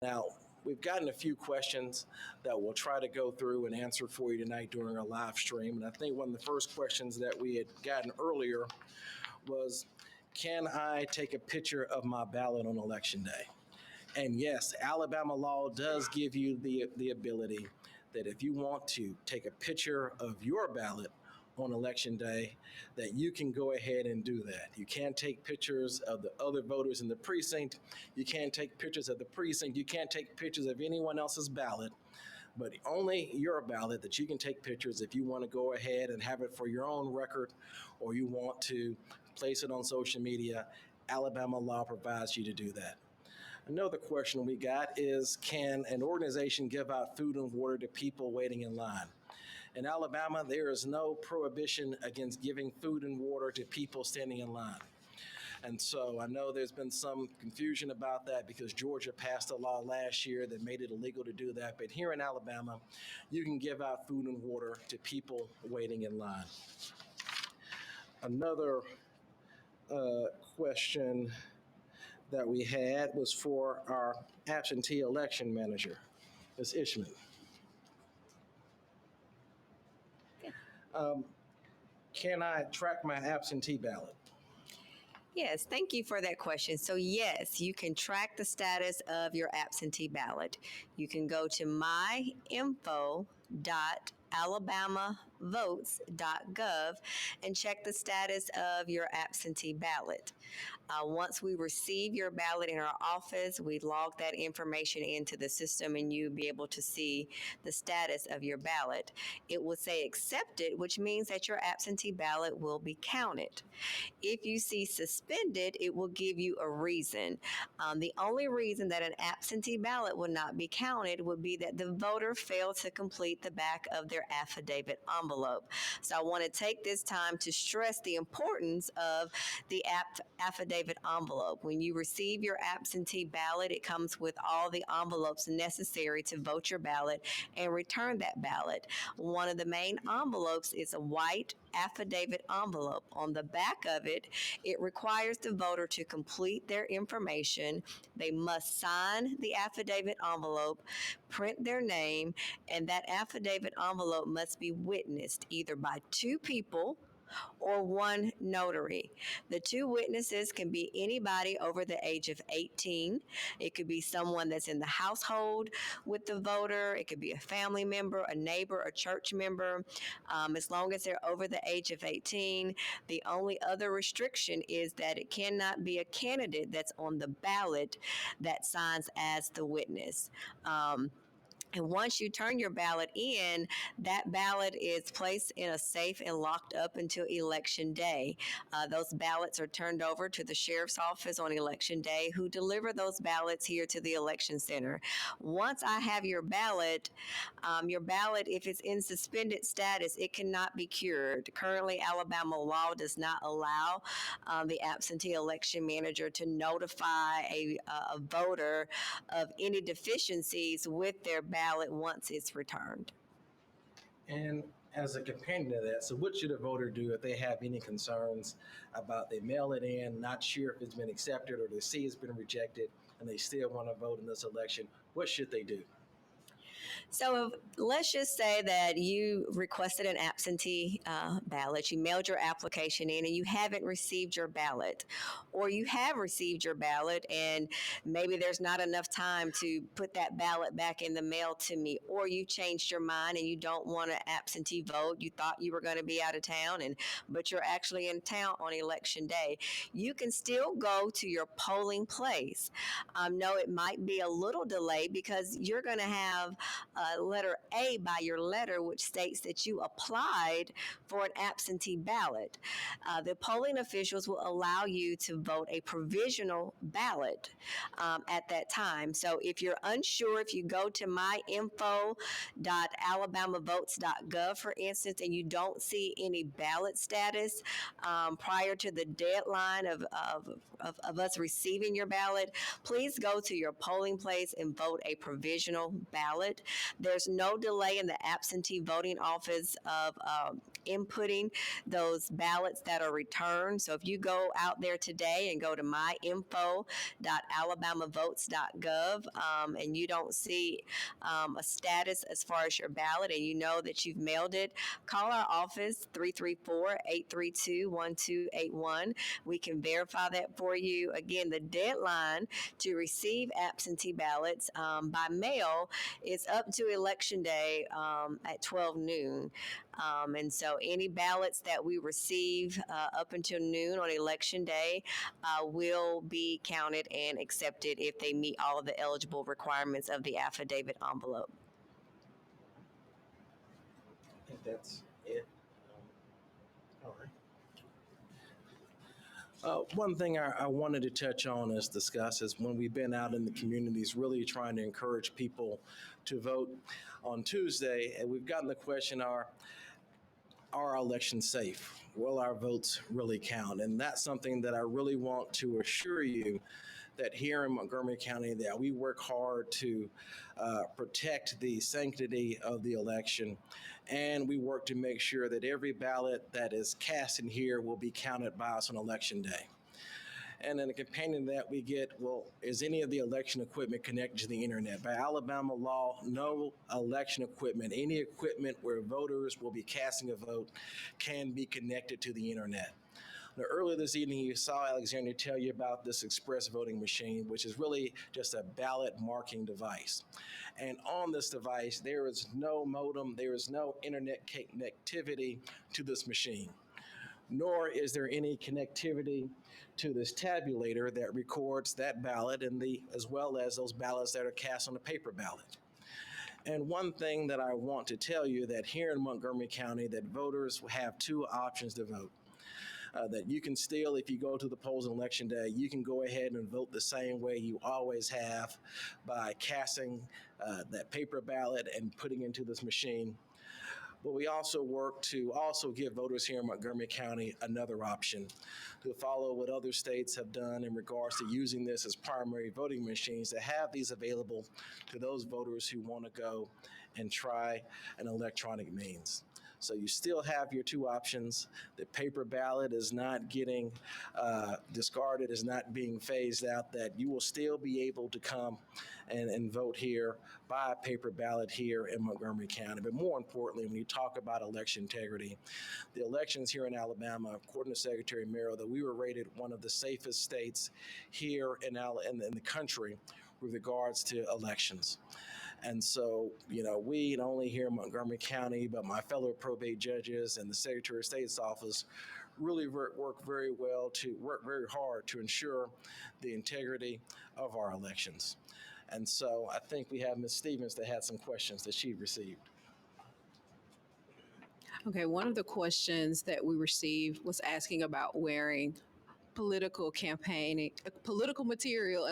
Now, we've gotten a few questions that we'll try to go through and answer for you tonight during our live stream. And I think one of the first questions that we had gotten earlier was, can I take a picture of my ballot on election day? And yes, Alabama law does give you the ability that if you want to take a picture of your ballot on election day, that you can go ahead and do that. You can't take pictures of the other voters in the precinct. You can't take pictures of the precinct. You can't take pictures of anyone else's ballot, but only your ballot that you can take pictures if you want to go ahead and have it for your own record, or you want to place it on social media. Alabama law provides you to do that. Another question we got is, can an organization give out food and water to people waiting in line? In Alabama, there is no prohibition against giving food and water to people standing in line. And so I know there's been some confusion about that because Georgia passed a law last year that made it illegal to do that. But here in Alabama, you can give out food and water to people waiting in line. Another question that we had was for our absentee election manager, Ms. Ishman. Can I track my absentee ballot? Yes, thank you for that question. So yes, you can track the status of your absentee ballot. You can go to myinfo.alabamavotes.gov and check the status of your absentee ballot. Once we receive your ballot in our office, we log that information into the system and you'll be able to see the status of your ballot. It will say accepted, which means that your absentee ballot will be counted. If you see suspended, it will give you a reason. The only reason that an absentee ballot would not be counted would be that the voter failed to complete the back of their affidavit envelope. So I want to take this time to stress the importance of the affidavit envelope. When you receive your absentee ballot, it comes with all the envelopes necessary to vote your ballot and return that ballot. One of the main envelopes is a white affidavit envelope. On the back of it, it requires the voter to complete their information. They must sign the affidavit envelope, print their name, and that affidavit envelope must be witnessed either by two people or one notary. The two witnesses can be anybody over the age of 18. It could be someone that's in the household with the voter. It could be a family member, a neighbor, a church member. As long as they're over the age of 18, the only other restriction is that it cannot be a candidate that's on the ballot that signs as the witness. And once you turn your ballot in, that ballot is placed in a safe and locked up until election day. Those ballots are turned over to the sheriff's office on election day, who deliver those ballots here to the election center. Once I have your ballot, if it's in suspended status, it cannot be cured. Currently, Alabama law does not allow the absentee election manager to notify a voter of any deficiencies with their ballot once it's returned. And as a companion to that, so what should a voter do if they have any concerns about they mail it in, not sure if it's been accepted or they see it's been rejected, and they still want to vote in this election? What should they do? So let's just say that you requested an absentee ballot, you mailed your application in and you haven't received your ballot, or you have received your ballot and maybe there's not enough time to put that ballot back in the mail to me, or you changed your mind and you don't want an absentee vote. You thought you were going to be out of town, but you're actually in town on election day. You can still go to your polling place. No, it might be a little delay because you're going to have letter A by your letter, which states that you applied for an absentee ballot. The polling officials will allow you to vote a provisional ballot at that time. So if you're unsure, if you go to myinfo.alabamavotes.gov, for instance, and you don't see any ballot status prior to the deadline of us receiving your ballot, please go to your polling place and vote a provisional ballot. There's no delay in the absentee voting office of inputting those ballots that are returned. So if you go out there today and go to myinfo.alabamavotes.gov and you don't see a status as far as your ballot and you know that you've mailed it, call our office 334-832-1281. We can verify that for you. Again, the deadline to receive absentee ballots by mail is up to Election Day at 12 noon. And so any ballots that we receive up until noon on Election Day will be counted and accepted if they meet all of the eligible requirements of the affidavit envelope. I think that's it. All right. One thing I wanted to touch on is discuss is when we've been out in the communities really trying to encourage people to vote on Tuesday, and we've gotten the question, are our elections safe? Will our votes really count? And that's something that I really want to assure you that here in Montgomery County that we work hard to protect the sanctity of the election, and we work to make sure that every ballot that is cast in here will be counted by us on Election Day. And then the companion that we get, well, is any of the election equipment connected to the internet? By Alabama law, no election equipment, any equipment where voters will be casting a vote can be connected to the internet. Now, earlier this evening, you saw Alexander tell you about this express voting machine, which is really just a ballot marking device. And on this device, there is no modem, there is no internet connectivity to this machine, nor is there any connectivity to this tabulator that records that ballot and as well as those ballots that are cast on a paper ballot. And one thing that I want to tell you that here in Montgomery County that voters have two options to vote. That you can still, if you go to the polls on Election Day, you can go ahead and vote the same way you always have by casting that paper ballot and putting into this machine. But we also work to also give voters here in Montgomery County another option to follow what other states have done in regards to using this as primary voting machines, to have these available to those voters who want to go and try an electronic means. So you still have your two options. The paper ballot is not getting discarded, is not being phased out, that you will still be able to come and vote here by a paper ballot here in Montgomery County. But more importantly, when you talk about election integrity, the elections here in Alabama, according to Secretary Merrill, that we were rated one of the safest states here in the country with regards to elections. And so, we not only here in Montgomery County, but my fellow probate judges and the Secretary of State's office really work very hard to ensure the integrity of our elections. And so I think we have Ms. Stevens that had some questions that she received. Okay, one of the questions that we received was asking about wearing political campaign material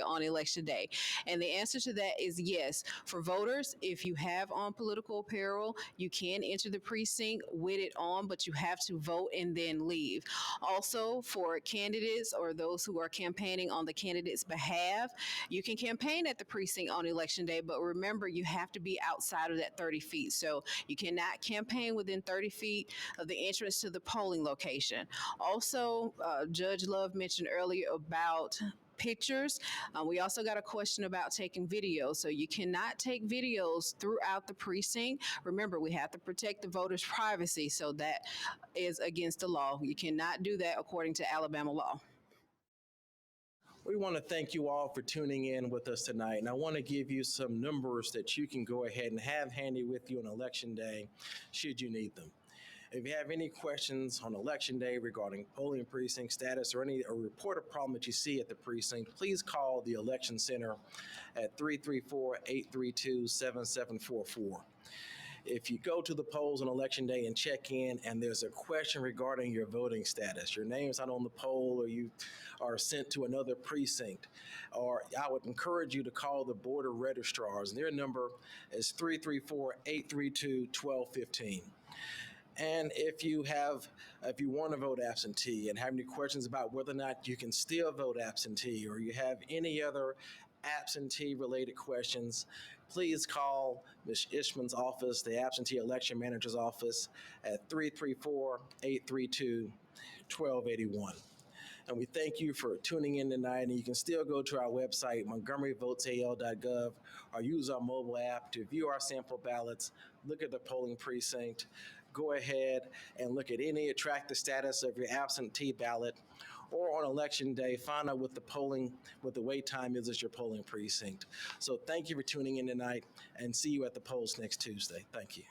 on election day, and the answer to that is yes. For voters, if you have on political apparel, you can enter the precinct with it on, but you have to vote and then leave. Also, for candidates or those who are campaigning on the candidate's behalf, you can campaign at the precinct on election day, but remember, you have to be outside of that 30 feet. So you cannot campaign within 30 feet of the entrance to the polling location. Also, Judge Love mentioned earlier about pictures. We also got a question about taking videos. So you cannot take videos throughout the precinct. Remember, we have to protect the voters' privacy. So that is against the law. You cannot do that according to Alabama law. We want to thank you all for tuning in with us tonight. And I want to give you some numbers that you can go ahead and have handy with you on Election Day, should you need them. If you have any questions on Election Day regarding polling precinct status or a report a problem that you see at the precinct, please call the Election Center at 334-832-7744. If you go to the polls on Election Day and check in and there's a question regarding your voting status, your name's not on the poll or you are sent to another precinct, or I would encourage you to call the Board of Registrars, and their number is 334-832-1215. And if you want to vote absentee and have any questions about whether or not you can still vote absentee, or you have any other absentee-related questions, please call Ms. Ishman's office, the absentee election manager's office, at 334-832-1281. And we thank you for tuning in tonight. And you can still go to our website, montgomeryvotesal.gov, or use our mobile app to view our sample ballots, look at the polling precinct, go ahead and look at track the status of your absentee ballot, or on election day, find out what the wait time is at your polling precinct. So thank you for tuning in tonight, and see you at the polls next Tuesday. Thank you.